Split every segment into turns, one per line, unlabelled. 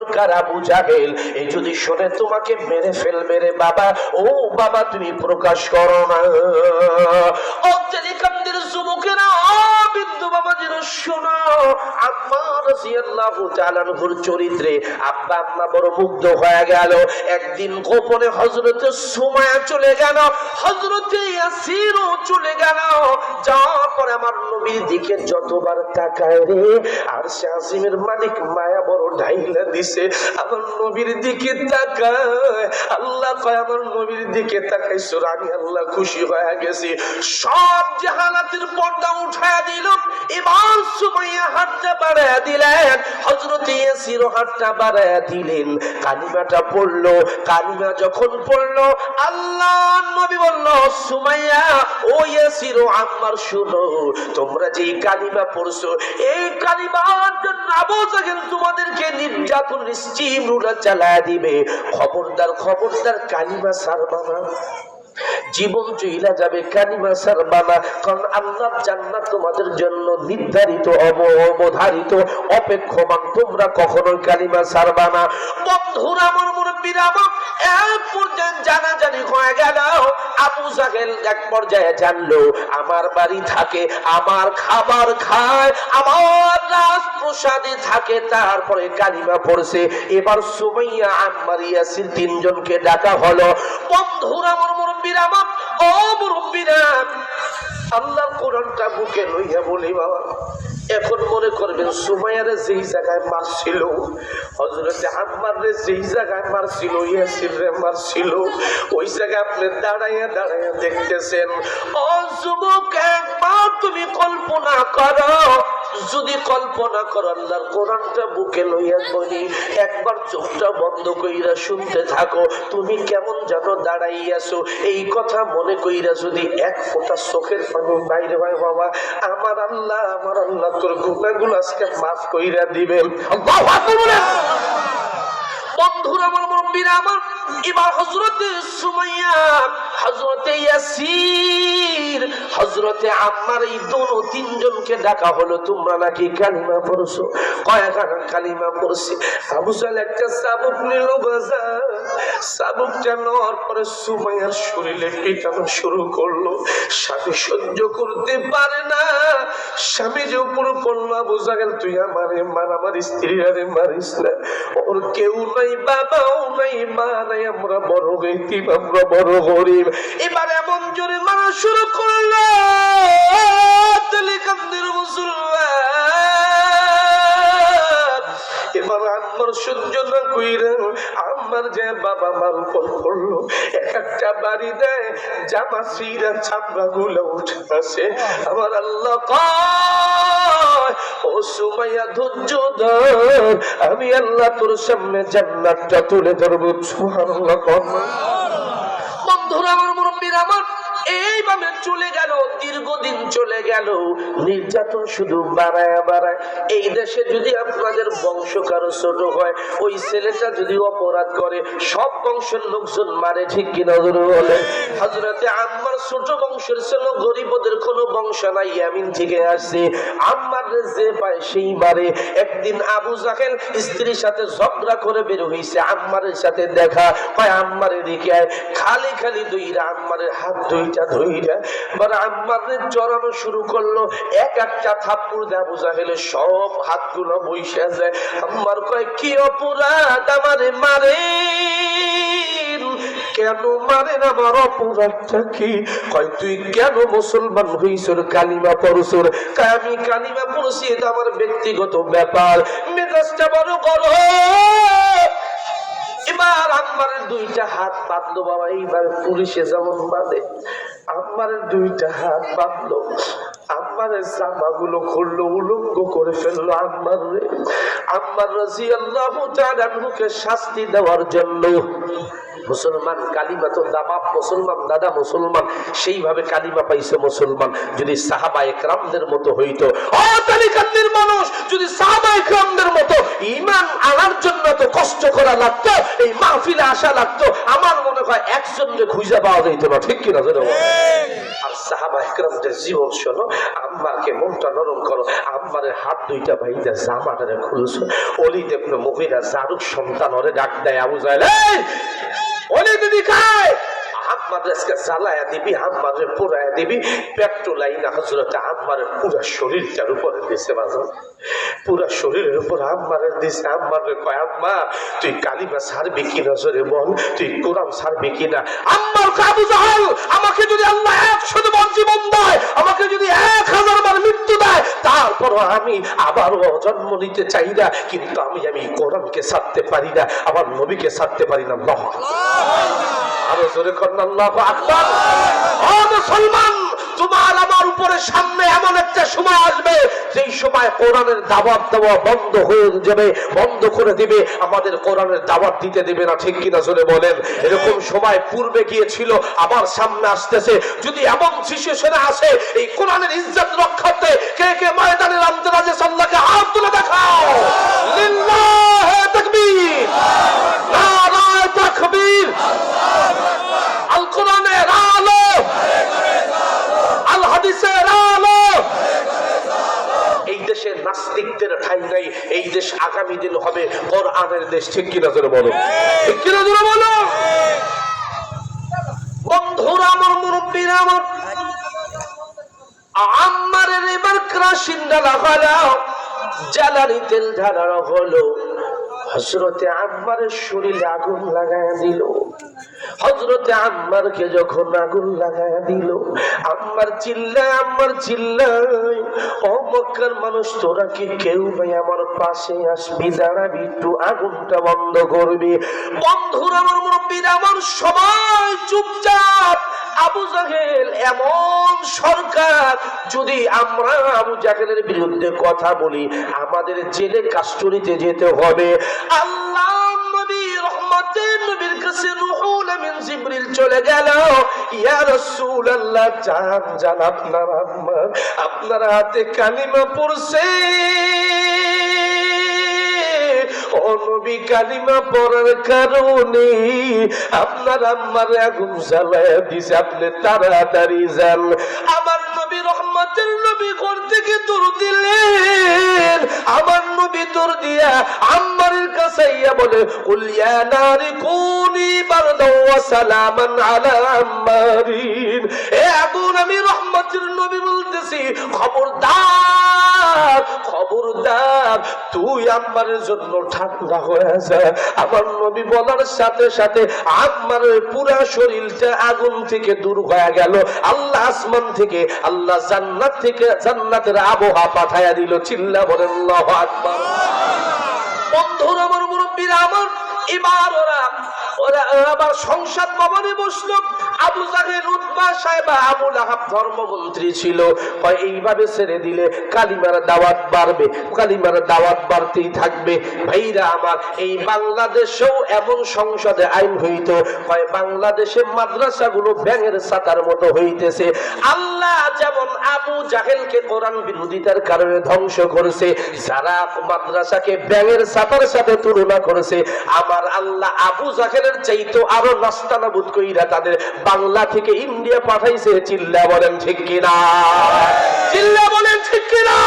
আবু জাহেল এই যদি শোনে তোমাকে মেরে ফেলবে রে বাবা। ও বাবা তুমি প্রকাশ করো না। ও তেলিকান্দের যুবকেরা, বিন্দু বাবা যেন শোনো, আম্মার রাদিয়াল্লাহু তাআলা আনহুর চরিত্রে আব্বা আম্মা বড় মুগ্ধ হয়ে গেল। একদিন গোপনে হযরতে সুমাইয়া চলে গেল, হযরতে ইয়াসিরও চলে গেল। যাওয়ার পরে আমার নবীর দিকে যতবার তাকায় রে, আর সে আজিমের মালিক মায়া বড় ঢাইলা দিছে। আমার নবীর দিকে তাকায়, আল্লাহ কয় আমার নবীর দিকে তাকাইছো, আমি আল্লাহ খুশি হয়ে গেছি। সব জাহালাতের পর্দা উঠায় দিল। এবার সুমাইয়া হাতটা বাড়ায় দিলেন, হযরতে ইয়াসির হাতটা বাড়ায় দিলেন, কালিমাটা পড়লো। কালিমা যখন পড়লো, আল্লাহর নবী বলল, সুমাইয়া ও ইয়াসির ও আম্মার শুনো, তোমরা যে কালিমা পড়ছো এই কালিমার জন্য আবু জাহেল তোমাদেরকে নির্যাতন নিশ্চিমরুলা চালায় দিবে। খবরদার খবরদার কালিমা ছাড়বা না, জীবন চইলা যাবে, কালিমা ছাড়বা না। কারণ আল্লাহর জান্নাত তোমাদের জন্য নির্ধারিত, অবধারিত, অপেক্ষমান। তোমরা কখনো কালিমা ছাড়বা না। বন্ধুরা আমার, মুরব্বিরা আমার, এক পর্যায়ে জানাজানি হয়ে গেল। আবু জাহেল এক পর্যায়ে জানলো আমার বাড়ি থাকে, আমার খাবার খায়, আমার রাজপ্রসাদে থাকে, তারপরে কালিমা পড়ছে। এবার সুমাইয়া আম্মার ইয়াসির তিনজনকে ডাকা হলো। বন্ধুরা আমার, মুরব্বিরা আমার, ও মুরব্বিরা, আল্লাহর কোরআনটা বুকে লইয়া বলি বাবা, এখন মনে করবেন সুমাইয়ারে যেই জায়গায় মারছিল, হযরতে আম্মারে যেই জায়গায় মারছিল, ইয়াসিরে মারছিল, ওই জায়গায় আপনি দাঁড়াইয়া দাঁড়াইয়া দেখতেছেন। ও যুবক, একবার তুমি কল্পনা করো, যদি কল্পনা করো, আল্লাহর কোরআনটা বুকে লইয়া বলি, একবার চোখটা বন্ধ কইরা শুনতে থাকো, তুমি কেমন যেন দাঁড়াইয়াছো। এই কথা মনে কইরা যদি এক ফোঁটা চোখের পানি বাইরে হয় বাবা, আমার আল্লাহ তোর গুনাহগুলো আজকে মাফ কইরা দিবেন। আল্লাহু আকবার বলেন। বন্ধুরা আমার, মুরব্বিরা আমার, এবার হযরতে সুমাইয়া, হযরতে ইয়াসির, হযরতে আম্মার এই তিনজনকে ডাকা হলো। তোমরা নাকি কালিমা পড়ছো? কয়খানা কালিমা পড়ছি। আবু জাহেল একটা চাবুক নিল বাজার, চাবুকটা নেওয়ার পরে সুমাইয়ার শরীরে পিটানো শুরু করলো। স্বামী সহ্য করতে পারে না, স্বামী যে উপরে পড়লো, আবু জাহেল তুই আমারে মার, আমার স্ত্রীরে মারিস না, ওর কেউ নাই, বাবাও নাই, মা নাই, আমরা বড় গরিব, আমরা বড় গরিব। এবার এমন জোরে মারা শুরু করলো, তেলিকান্দের মুসলমান। এবার আম্মার সহ্য না কইরা আম্মার যে বাবা মার উপর পড়লো, এক একটা বাড়ি দেয়, জামা ছিঁড়া চামড়া গুলো উঠেছে। আমার আল্লাহ কয়, ও সুমাইয়া ধৈর্য ধর, আমি আল্লাহ তোর সামনে জান্নাতটা তুলে ধরবো। সুবহানাল্লাহ। বন্ধুরা আমার, মুরব্বিরা আমার, এইভাবে চলে গেল, দীর্ঘদিন চলে গেল। নির্যাতন শুধু বাড়ায় বাড়ায়। এই দেশে যদি আপনাদের বংশ কারো ছোট হয়, ওই ছেলেটা যদি অপরাধ করে, সব বংশের লোকজন মারে, ঠিক কিনা বলে? হযরতে আম্মার ছোট বংশের ছিল, গরিবদের কোনো বংশ নাই, ইয়ামিন থেকে আসছে। আম্মার যে পায় সেই মারে। একদিন আবু জাহেল স্ত্রীর সাথে ঝগড়া করে বের হইছে, আম্মারের সাথে দেখা পায়, আম্মারের দিকে খালি খালি দইরা আম্মারের হাত দুইটা ধইরা বড় আম্মারের জড়ানো শুরু করলো। এক একটা থাপ্পড় দেয় আবু জাহেলের সব হাতগুলো বইসা যায়। আম্মার কয়, কি অপরাধ আমারে মারে, কেন মারেন, আমার অপরাধটা কি? কয়, তুই কেন মুসলমান হইছর, কালিমা পড়ছর? কয়, আমি কালিমা পড়ছি, এটা আমার ব্যক্তিগত ব্যাপার। মেজাজটা বড় গরম। এবার আম্মারের দুইটা হাত বাঁধলো বাবা, এইবার পুলিশে যেমন বাঁধে, আম্মারের দুইটা হাত বাঁধলো, আম্মারের জামাগুলো খুললো, উলঙ্গ করে ফেললো আম্মারে। আম্মার রাদিয়াল্লাহু তাআলা আনহুকে শাস্তি দেওয়ার জন্য, মুসলমান কালিমা তো দাবাব, মুসলমান দাদা মুসলমান, সেইভাবে কালিমা পাইছে মুসলমান। যদি সাহাবায়ে কেরামদের মতো হইতো, ও তালিকান্দের মানুষ, যদি সাহাবায়ে কেরামদের মতো ঈমান আনার জন্য তো কষ্ট করা লাগতো, এই মাহফিলে আসা লাগতো, আমার মনে কয় একজনকে খুঁজে পাওয়া যাইতো না, ঠিক কিনা জোরে বলেন? আর সাহাবা ইকরামদের জীবন শোনো। আম্মারকে মনটা নরম করো, আম্মারের হাত দুইটা ভাইটা জামাটারে খুলছো। ওলীদ ইবনে মুগীরা জারুক সন্তান ওরে ডাক দেয়, আবু জাহেল এই ওলীদ দিদি খায় আম্মারকে জ্বালায়া দিবি, আম্মারে পোড়ায়া দিবি। পেট্রোল আইনা হযরত আম্মারের পুরো শরীরটার উপরে দিছে, বাজান পুরো শরীরের উপর আম্মারের দিছে। আম্মারে কয় আম্মা তুই কালিমা ছাড়বি কিনা জোরে বল, তুই কোরআন ছাড়বি কিনা? আম্মার কয় আবু জাহেল আমাকে যদি আল্লাহ 100 বার জীবন দেয়, আমাকে যদি 1000 বার মৃত্যু দেয়, তারপর আমি আবারও জন্ম নিতে চাই না, কিন্তু আমি কোরআনকে ছাড়তে পারি না, আমার নবীকে ছাড়তে পারি না। আল্লাহু আকবার, আরো জোরে করেন আল্লাহু আকবার। ও মুসলমান, তোমার আমার উপরে সামনে এমন একটা সময় আসবে যেই সময় কোরআনের দাওয়াত দেওয়া বন্ধ হয়ে যাবে, বন্ধ করে দিবে, আমাদের কোরআনের দাওয়াত দিতে দেবে না, ঠিক কিনা জোরে বলেন? এরকম সময় পূর্বে গিয়েছিল, আবার সামনে আসতেছে। যদি এমন সিচুয়েশনে আসে, এই কোরআনের ইজ্জত রক্ষার্থে কে কে ময়দানের আন্তরাজে সাল্লাহকে হাত তুলে দেখাও। লিল্লাহি তাকবীর, নারায়ে তাকবীর। আল কোরআনের আলো, আল হাদিসের আলো। এই দেশে নাস্তিকদের ঠাঁই নাই, এই দেশ আগামী দিন হবে কোরআনের দেশ, ঠিক কিনা জোরে বলো, ঠিক কিনা জোরে বলো? বন্ধুরা আমার, মুরব্বীরা আমার, আম্মারের এবার ক্রাশিন ডালা হলো, জ্বালানি তেল ঢালা হলো। হযরতে আম্মারের শরীরে আগুন লাগায়া দিল। হযরতে আম্মারকে যখন আগুন লাগায়া দিল, আম্মার চিল্লায়, ও মক্কার মানুষ তোরা কি কেউ ভাই আমার পাশে আসবি, দাঁড়াবি, একটু আগুনটা বন্ধ করবি। বন্ধুরা আমার, মুরব্বীরা আমার, সবাই চুপচাপ। আবু জাহেল এমন সরকার, যদি আমরা আবু জাহেলের বিরুদ্ধে কথা বলি আমাদের জেলে কাস্টডিতে যেতে হবে। আল্লাহ নবী রহমতের নবীর কাছে রুহুল আমিন জিবরিল চলে গেল। ইয়া রাসূলুল্লাহ, জান আপনার আম্মা আপনার হাতে কালিমা পড়ছে, ও নবী কালিমা পড়ার কারণে আপনার আম্মার আগুন জ্বালায়া দিছে, আপনি তাড়াতাড়ি যান। আমার নবী রহমতের নবী ঘর থেকে দৌড় দিলেন। আমার নবী দৌড় দিয়া আম্মারের কাছে ইয়া বলে, কুল ইয়া নারি কুনি বারদাও ওয়া সালামান আলা আম্মারিন। এ আগুন, আমি রহমতের নবী বলতেছি, খবরদার খবরদার, তুই আম্মারের জন্য ঠান্ডা হয়ে যা। আমার নবী বলার সাথে সাথে আম্মারের পুরা শরীরটা আগুন থেকে দূর হয়ে গেল। আল্লাহ আসমান থেকে, আল্লাহ জান্নাত থেকে জান্নাতের আবহাওয়া পাঠায়া দিল। চিল্লা বলেন আল্লাহু আকবার। বন্ধুরা আমার, মুরব্বীরা আমার, এবার ওরা আবার সংসদ ভবনে বসলো। আবু জাহেল, উতবা, সাইবা, আবু লাহাব ধর্মমন্ত্রী ছিল। এইভাবে ছেড়ে দিলে কালিমার দাওয়াত বাড়বে, কালিমার দাওয়াত বাড়তেই থাকবে। ভাইরা আমার, এই বাংলাদেশেও এমন সংসদে আইন হইতো, বাংলাদেশে মাদ্রাসাগুলো ব্যাঙের ছাতার মতো হইতেছে। আল্লাহ যেমন আবু জাহেলকে কোরআন বিরোধিতার কারণে ধ্বংস করেছে, যারা মাদ্রাসাকে ব্যাঙের ছাতার সাথে তুলনা করেছে, আমার আল্লাহ আবু জাহেলের চাইতো আরো নাস্তানাবুদ কইরা তাদের বাংলা থেকে ইন্ডিয়া পাঠাইছে। চিল্লা বলেন ঠিক কিনা? চিল্লা বলেন ঠিক কিনা?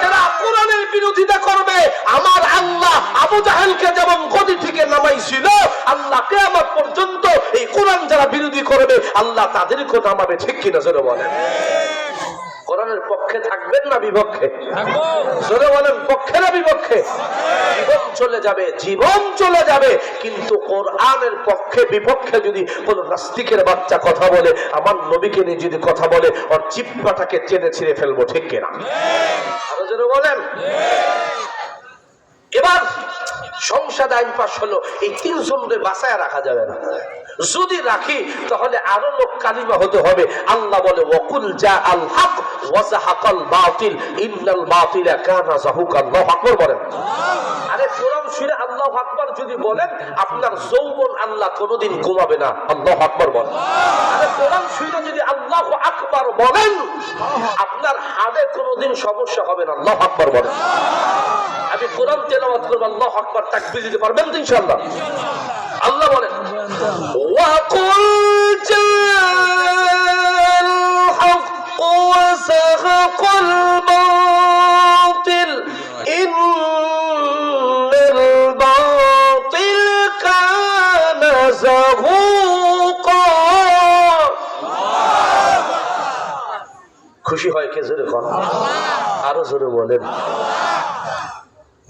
যারা কোরআনের বিরোধিতা করবে, আমার আল্লাহ আবু জাহেলকে যেমন গদি থেকে নামাইছিল, আল্লাহ কিয়ামত পর্যন্ত এই কোরআন যারা বিরোধী করবে আল্লাহ তাদেরকে নামাবে, ঠিক কিনা জোরে বলেন? কোরআনের পক্ষে থাকবেন না বিপক্ষে? জোরে বলেন, পক্ষে না বিপক্ষে? জীবন চলে যাবে, জীবন চলে যাবে, কিন্তু কোরআনের পক্ষে বিপক্ষে যদি কোন নাস্তিকের বাচ্চা কথা বলে, আমার নবীকে নিয়ে যদি কথা বলে, ওর জিহ্বাটাকে টেনে ছিঁড়ে ফেলবো, ঠিক কিনা? আরো জোরে বলেন। এবার সংসদ আইন পাশ হলো, এই 3 জনকে বাঁচায় রাখা যাবে না। যদি রাখি তাহলে আরো লোক কালিমা হতে হবে। আল্লাহ বলে, ওয়াকুল জা আল হক ওয়া যাহাকাল বাতিল ইন্নাল বাতিলা কানা যাহুকা। আল্লাহু আকবার বলেন। আরে কোরআন শুনে আল্লাহু আকবার যদি বলেন, আপনার যৌবন আল্লাহ কোনোদিন কমাবে না। আল্লাহু আকবার বলেন। আরে কোরআন শুনে যদি আল্লাহু আকবার বলেন, আপনার হাড়ে কোনোদিন সমস্যা হবে না। আল্লাহু আকবার বলেন। আমি কোরআন তেলাওয়াত করব, আল্লাহু আকবার তাকবীর দিতে পারবেন তো ইনশাআল্লাহ? আল্লাহ বলেন, وقل جاء الحق وزهق الباطل إن الباطل كان زهوقا খুশি হয় কে জোরে কোন আরো জোরে বলেন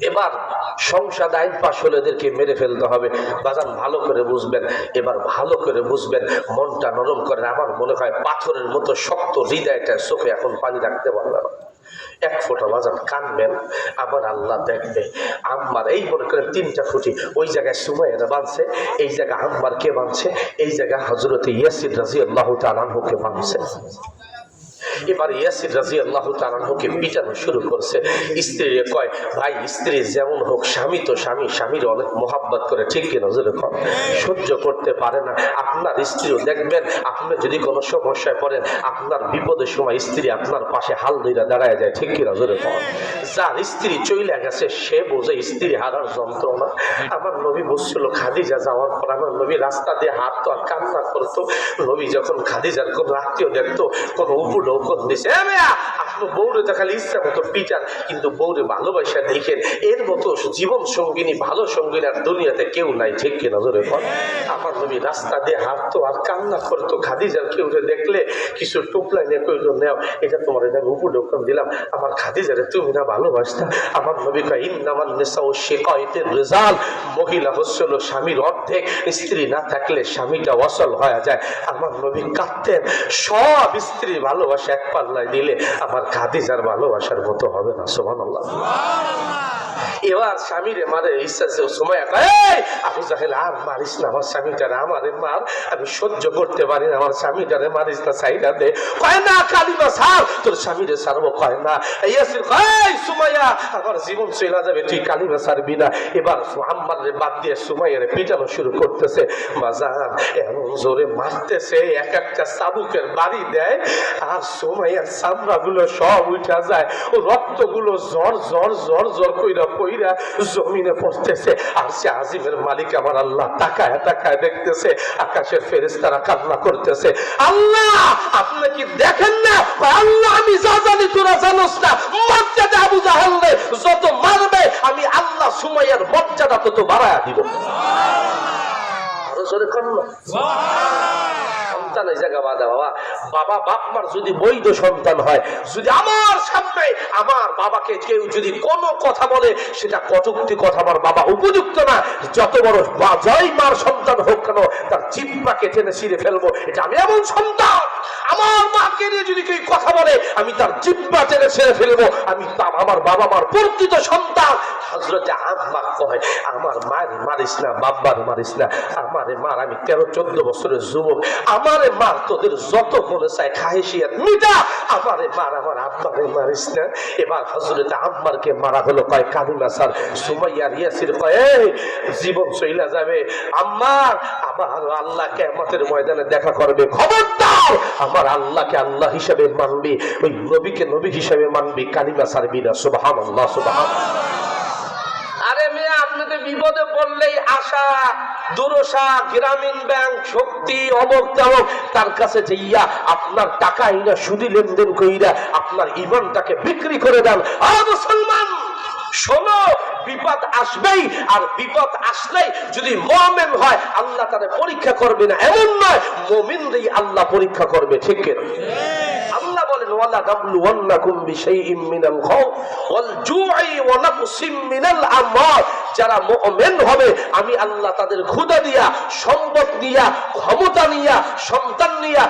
এবার সংসদ আইন পাশ হলে এদেরকে মেরে ফেলতে হবে বাজান ভালো করে বুঝবেন এবার ভালো করে বুঝবেন মনটা নরম করে আমার মনে হয় পাথরের মতো শক্ত হৃদয়টা চোখে এখন পানি রাখতে পারবে না এক ফোঁটা বাজান কানবেন আবার আল্লাহ দেখবে আম্মার এই মনে করেন 3টা খুঁটি ওই জায়গায় সুমাইয়া বাঁধছে এই জায়গায় আম্মার কে বাঁধছে এই জায়গায় হযরতে ইয়াসির রাদিয়াল্লাহু তাআলা আনহুকে বাঁধছে এবার ইয়াসির রাদিয়াল্লাহু তাআলা আনহুকে পিটানো শুরু করছে স্ত্রী কয় ভাই স্ত্রী যেমন হোক স্বামী তো স্বামী স্বামীর অনেক মোহাব্বত করে ঠিক কি নজরে কর সহ্য করতে পারে না আপনার স্ত্রীও দেখবেন আপনি যদি কোনো সমস্যায় পড়েন আপনার বিপদের সময় স্ত্রী আপনার পাশে হাল ধইরা দাঁড়ায় যায় ঠিক কি নজরে কর যার স্ত্রী চইলা গেছে সে বোঝে স্ত্রী হারার যন্ত্রণা আমার নবী বুঝছিল খাদিজা যাওয়ার পর আমার নবী রাস্তা দিয়ে হাঁটতো আর কান্না করতো নবী যখন খাদিজার কোন আত্মীয় দেখতো কোন উপলক্ষ দিছে আপনি বউরে তো খালি ইচ্ছা মতো পিটান কিন্তু বউরে ভালোবাসা দেখেন এর মতো জীবন সঙ্গিনী ভালো সঙ্গিনী আর দুনিয়াতে কেউ নাই ঠিক কি নজরে পড় আমার নবী রাস্তা দিয়ে হাঁটতো আর কান্না করতো খাদিজার কেউ দেখলে কিছু টুকলাই নিয়ে কইল নেও এটা তোমার এটা উপলক্ষ দিলাম আমার খাদিজারে তুমি না ভালোবাসতা আমার নবী কয় ইন্নামান নিসাউ শিকায়াতুর রিজাল মহিলা হচ্ছিল স্বামীর অর্ধেক স্ত্রী না থাকলে স্বামীটা অচল হয়ে যায় আমার নবী কাঁদতেন সব স্ত্রী ভালোবাসা এক পাল্লায় দিলে আমার খাদিজার ভালোবাসার মতো হবে না সুবহানাল্লাহ এবার স্বামীরে মারে ইচ্ছা সময় আবু জাহেল আর মারিস না আমার স্বামীটারে আমারে মার আমি সহ্য করতে পারি না আমার স্বামীটারে মারিস না সাইডা দে কয় না কালিমা ছাড় তোর স্বামীরে ছাড়বো কয় না ইয়াসির কয় সুমাইয়া আমার জীবন চলে যাবে তুই কালিমা ছাড়বি না এবার আম্মারে বাদ দিয়ে সুমাইয়ারে পিটানো শুরু করতেছে বাজার এমন জোরে মারতেছে এক একটা চাবুকের বাড়ি দেয় আর সুমাইয়ার চামড়াগুলো সব উঠা যায় ও রক্তগুলো জ্বর জ্বর জ্বর জ্বর কইরা কইরা জমিনে পড়তেছে আর সে আজিমের মালিক আমার আল্লাহ তাকায় তাকায় দেখতেছে আকাশের ফেরেশতারা কান্না করতেছে আল্লাহ আপনি কি দেখেন না আল্লাহ আমি যা জানি তোরা জানোস না মর্যাদা আবু জাহেল যত মারবে আমি আল্লাহ সুমাইয়ার মর্যাদা তত বাড়ায়া দিব আরো জোরে কান্না সন্তান এই জায়গা বাধা বাবা বাবা বাপ মার যদি বৈধ সন্তান হয় যদি আমার সামনে আমার বাবাকে কেউ যদি কোনো কথা বলে সেটা কটূক্তি কথা আমার বাবা উপযুক্ত না যত বড় জয় মার সন্তান হোক কেন তার জিহ্বাকে টেনে ছিঁড়ে ফেলবো এটা আমি এমন সন্তান আমার মাকে নিয়ে যদি কেউ কথা বলে আমি তার জিহ্বা টেনে ছিঁড়ে ফেলবো আমি আমার বাবা মার প্রকৃত সন্তান হযরতে আম্মা কয় আমার মার মারিস না বাবার মারিস না আমারে মার আমি 13-14 বছরের যুবক আমারে মার তোদের যত মনে চায় খাহেশিয়াত মিটা আমারে মার আমার আব্বারে মারিস না এবার হযরতে আম্মারকে মারা হলো কয় কালিমা স্যার সুমাইয়া ইয়াসির কয় এই জীবন চইলা যাবে আম্মার আবার আল্লাহ কিয়ামতের ময়দানে দেখা করবে খবরদার আমার আল্লাহকে আল্লাহ হিসেবে মানবি ওই নবীকে নবী হিসেবে মানবি কালিমা ছাড়বি না সুবহানাল্লাহ সুবহানাল্লাহ আরে মেয়ে আপনাদের বিপদে পড়লেই আশা দুরশা গ্রামীণ ব্যাংক শক্তি অমক তমক তার কাছে যাইয়া আপনার টাকা ইনা সুদি লেনদেন কইরা আপনার ঈমানটাকে বিক্রি করে দেন আর মুসলমান শোনো বিপদ আসবেই আর বিপদ আসলেই যদি মুমিন হয় আল্লাহ তারে পরীক্ষা করবে না এমন নয় মুমিনদেরই আল্লাহ পরীক্ষা করবে ঠিক কি আল্লাহ বলেন ওয়ালা নাবলুওয়ান্নাকুম বিশাইইম মিনাল খাউফ ওয়াল জু'i ওয়া নাকসিম মিনাল আমওয়াল যারা মুমিন হবে আমি আল্লাহ তাদের ক্ষুধা দিয়া সম্পদ দিয়া ক্ষমতা নিয়া সন্তান নিয়া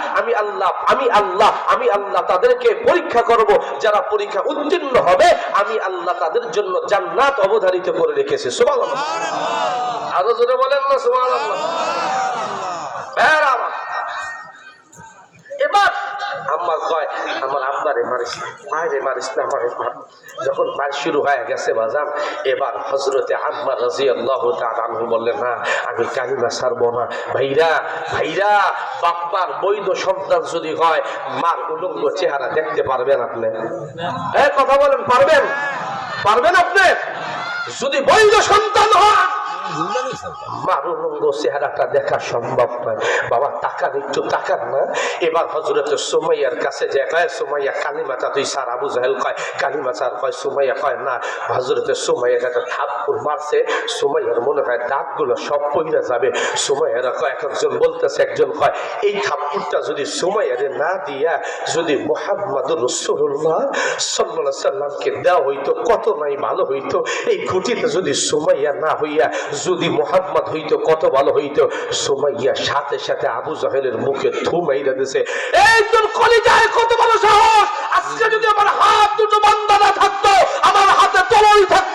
আমি আল্লাহ তাদেরকে পরীক্ষা করব যারা পরীক্ষা উত্তীর্ণ হবে আমি আল্লাহ তাদের জন্য জান্নাত অবধারিত করে রেখেছি সুবহানাল্লাহ আরো জোরে বলেন না সুবহানাল্লাহ এবার আম্মা কয় আমার আব্বারে মারিস মায়েরে মারিস না আমারে মার যখন মার শুরু হয়ে গেছে বাজান এবার হযরতে আম্মা রাদিয়াল্লাহু তাআলা আনহু বললেন না আমি কালিমা ছাড়বো না ভাইরা বাপ্পার বৈধ সন্তান যদি হয় মার উলঙ্গ চেহারা দেখতে পারবেন আপনি এই কথা বলেন পারবেন আপনি যদি বৈধ সন্তান হয় মারুলঙ্গ চেহারাটা দেখা সম্ভব নয়। বাবা তাকান, একটু তাকান না। এবার হযরত সুমাইয়ার কাছে যে কয়, সুমাইয়া কালিমাটা তুই স্যার। আবু জাহেল কয় কালিমা স্যার, কয় সুমাইয়া কয় না। হযরত সুমাইয়া একটা থাপ্পড় মারছে, সুমাইয়ার মনে হয় দাঁতগুলো সব পইরা যাবে। সুমাইয়ারা কয়, একজন বলতেছে, একজন কয় এই থাপ্পড়টা যদি সুমাইয়ারে না দিয়া যদি মুহাম্মদুর রাসূলুল্লাহ সাল্লাল্লাহু আলাইহি সাল্লামকে দেওয়া হইতো কত নাই ভালো হইতো। এই ঘুটিতে যদি সুমাইয়া না হইয়া যদি মুহাম্মদ হইতো কত ভালো হইতো। সুমাইয়া সাথে সাথে আবু জাহেলের মুখে থু মাইরা দিছে। এই তোর কলিজায় কত বড় সাহস! আজকে যদি আমার হাত দুটো বান্ধা না থাকতো, আমার হাতে তলোয়ার থাকতো,